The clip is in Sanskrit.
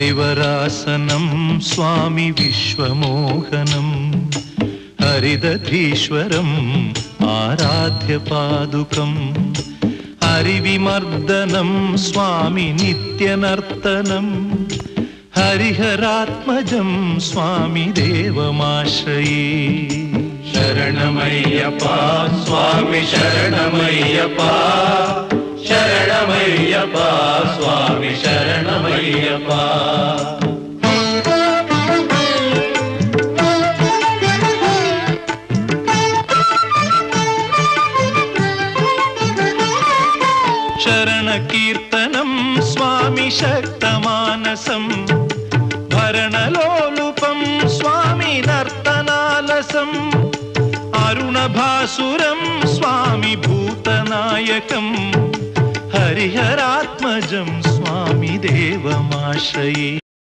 हरिवरासनं स्वामी विश्वमोहनं हरिदधीश्वरम् आराध्य पादुकम् हरिविमर्दनं स्वामी नित्यनर्तनं हरिहरात्मजं स्वामी देवमाश्रये। शरणमय्यप्पा स्वामी शरणमय्यप्पा शरणमय्यप्पा स्वामी शरणमय्यप्पा। शरणकीर्तनं स्वामी शक्तमानसं भरणलोलुपं स्वामी नर्तनालसम् अरुणभासुरं स्वामी भूतनायकं हरिहरात्मजं स्वामी देवमाश्रये।